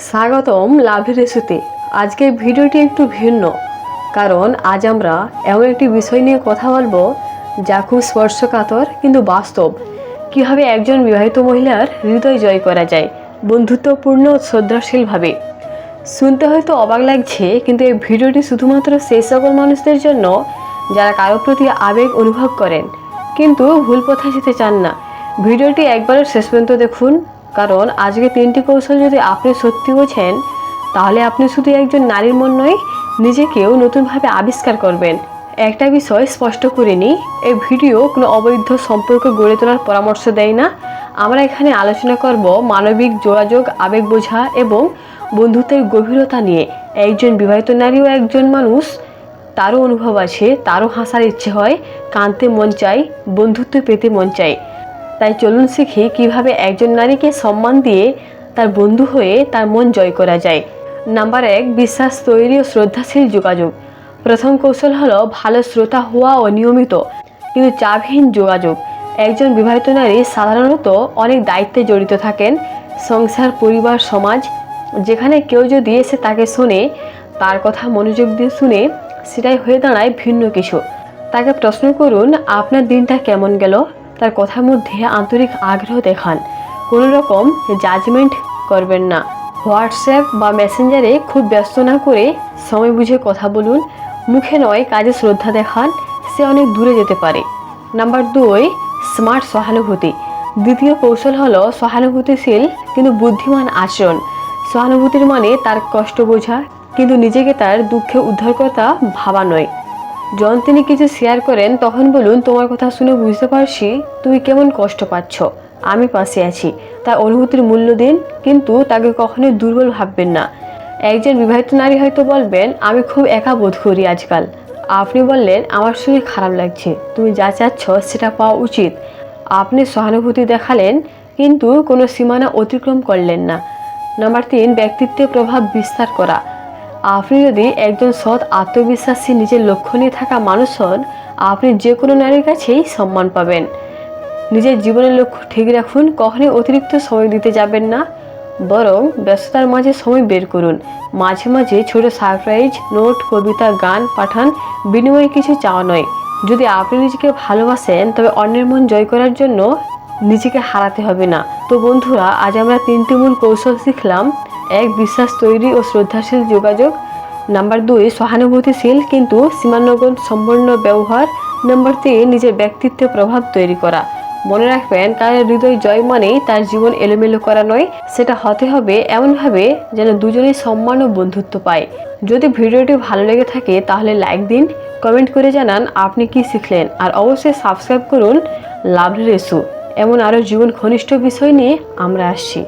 স্বাগতম লাভলি রেসুতে। আজকের ভিডিওটি একটু ভিন্ন, কারণ আজ আমরা এমন একটি বিষয় নিয়ে কথা বলবো যা খুব স্পর্শকাতর কিন্তু বাস্তব। কীভাবে একজন বিবাহিত মহিলার হৃদয় জয় করা যায় বন্ধুত্বপূর্ণ ও শ্রদ্ধাশীলভাবে। শুনতে হয়তো অবাক লাগছে, কিন্তু এই ভিডিওটি শুধুমাত্র সেই সকল মানুষদের জন্য যারা কারো প্রতি আবেগ অনুভব করেন কিন্তু ভুল পথে যেতে চান না। ভিডিওটি একবারের শেষ পর্যন্ত দেখুন, কারণ আজকে 3টি কৌশল যদি আপনি সত্যি বোঝেন, তাহলে আপনি শুধু একজন নারীর মন নয়, নিজেকেও নতুনভাবে আবিষ্কার করবেন। একটা বিষয় স্পষ্ট করে নিই, এই ভিডিও কোনো অবৈধ সম্পর্ক গড়ে তোলার পরামর্শ দেয় না। আমরা এখানে আলোচনা করব মানবিক যোগাযোগ, আবেগ বোঝা এবং বন্ধুত্বের গভীরতা নিয়ে। একজন বিবাহিত নারী ও একজন মানুষ, তারও অনুভব আছে, তারও হাসার ইচ্ছে হয়, কাঁদতে মন চায়, বন্ধুত্ব পেতে মন চায়। তাই চলুন শিখি কিভাবে একজন নারীকে সম্মান দিয়ে তার বন্ধু হয়ে তার মন জয় করা যায়। নাম্বার 1, বিশ্বাস তৈরি ও শ্রদ্ধাশীল যোগাযোগ। প্রথম কৌশল হলো ভালো শ্রোতা হওয়া ও নিয়মিত কিন্তু চাপহীন যোগাযোগ। একজন বিবাহিত নারী সাধারণত অনেক দায়িত্বে জড়িত থাকেন, সংসার, পরিবার, সমাজ। যেখানে কেউ যদি এসে তাকে শোনে, তার কথা মনোযোগ দিয়ে শুনে, সেটাই হয়ে দাঁড়ায় ভিন্ন কিছু। তাকে প্রশ্ন করুন, আপনার দিনটা কেমন গেল। তার কথার মধ্যে আন্তরিক আগ্রহ দেখান, কোনো রকম জাজমেন্ট করবেন না। হোয়াটসঅ্যাপ বা মেসেঞ্জারে খুব ব্যস্ত না করে সময় বুঝে কথা বলুন, মুখে নয় কাজে শ্রদ্ধা দেখান, সে অনেক দূরে যেতে পারে। নাম্বার 2, স্মার্ট সহানুভূতি। দ্বিতীয় কৌশল হলো সহানুভূতিশীল কিন্তু বুদ্ধিমান আচরণ। সহানুভূতির মানে তার কষ্ট বোঝা, কিন্তু নিজেকে তার দুঃখে উদ্ধারকর্তা ভাবা নয়। যখন তিনি কিছু শেয়ার করেন, তখন বলুন, তোমার কথা শুনে বুঝতে পারছি তুমি কেমন কষ্ট পাচ্ছ, আমি পাশে আছি। তার অনুভূতির মূল্য দিন, কিন্তু তাকে কখনোই দুর্বল ভাববেন না। একজন বিবাহিত নারী হয়তো বলবেন, আমি খুব একা বোধ করি আজকাল। আপনি বললেন, আমার শরীর খারাপ লাগছে। তুমি যা চাচ্ছ সেটা পাওয়া উচিত। আপনি সহানুভূতি দেখালেন, কিন্তু কোনো সীমানা অতিক্রম করলেন না। নাম্বার 3, ব্যক্তিত্বে প্রভাব বিস্তার করা। আপনি যদি একজন সৎ, আত্মবিশ্বাসী, নিজের লক্ষ্য নিয়ে থাকা মানুষ হন, আপনি যে কোনো নারীর কাছেই সম্মান পাবেন। নিজের জীবনের লক্ষ্য ঠিক রাখুন, কখনোই অতিরিক্ত সময় দিতে যাবেন না, বরং ব্যস্ততার মাঝে সময় বের করুন। মাঝে মাঝে ছোট সারপ্রাইজ, নোট, কবিতা, গান পাঠান, বিনিময়ে কিছু চাওয়া নয়। যদি আপনি নিজেকে ভালোবাসেন, তবে অন্যের মন জয় করার জন্য নিজেকে হারাতে হবে না। তো বন্ধুরা, আজ আমরা 3টি মূল কৌশল শিখলাম। 1, বিশ্বাস তৈরি ও শ্রদ্ধাশীল যোগাযোগ। নাম্বার 2, সহানুভূতিশীল কিন্তু সীমালঙ্ঘন সম্পন্ন ব্যবহার। নাম্বার 3, নিজের ব্যক্তিত্বে প্রভাব তৈরি করা। মনে রাখবেন, কারোর হৃদয় জয় মানেই তার জীবন এলোমেলো করা নয়। সেটা হতে হবে এমনভাবে যেন দুজনেই সম্মান ও বন্ধুত্ব পায়। যদি ভিডিওটি ভালো লেগে থাকে, তাহলে লাইক দিন, কমেন্ট করে জানান আপনি কি শিখলেন, আর অবশ্যই সাবস্ক্রাইব করুন লাভলি রেসু। এমন আরও জীবন ঘনিষ্ঠ বিষয় নিয়ে আমরা আসছি।